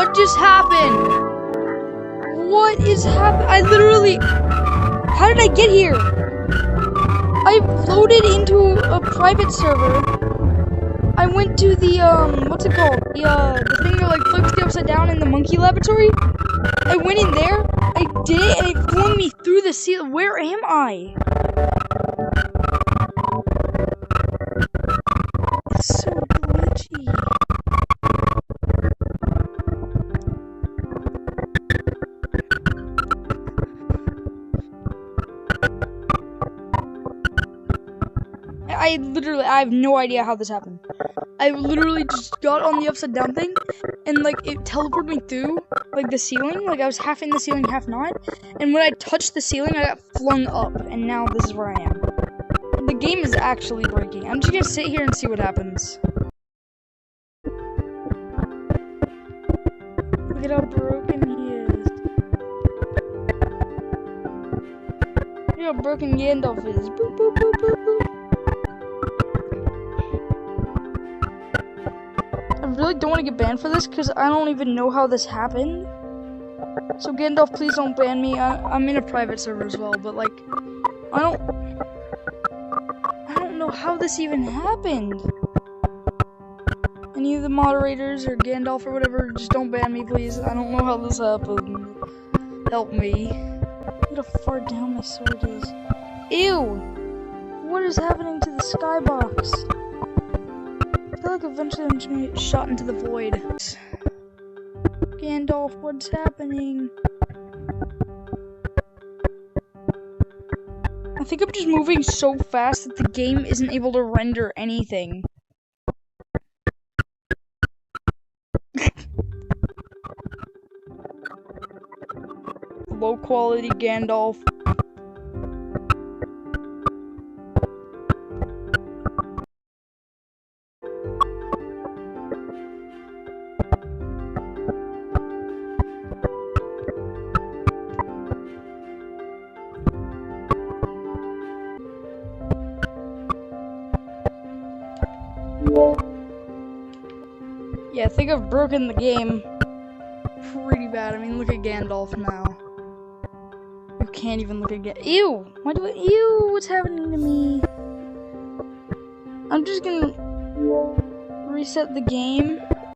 What just happened? What is happening? I literally... How did I get here? I loaded into a private server. I went to the, what's it called? The thing that, like, flips the upside down in the monkey laboratory. I went in there, I did it, and it flung me through the ceiling. Where am I? It's so glitchy. I have no idea how this happened. I literally just got on the upside down thing, and like it teleported me through like the ceiling. Like I was half in the ceiling, half not. And when I touched the ceiling, I got flung up, and now this is where I am. The game is actually breaking. I'm just gonna sit here and see what happens. Look at how broken he is. Look at how broken Gandalf is. Boop, boop, boop, boop, boop. I really don't want to get banned for this because I don't even know how this happened. So Gandalf, please don't ban me. I'm in a private server as well, but like, I don't know how this even happened. Any of the moderators or Gandalf or whatever, just don't ban me, please. I don't know how this happened. Help me. Look how far down my sword is. Ew! What is happening to the skybox? I feel like eventually I'm just gonna get shot into the void. Gandalf, what's happening? I think I'm just moving so fast that the game isn't able to render anything. Low quality Gandalf. Yeah, I think I've broken the game pretty bad. I mean, look at Gandalf now. You can't even look at Ew! Why do I- Ew! What's happening to me? I'm just gonna reset the game.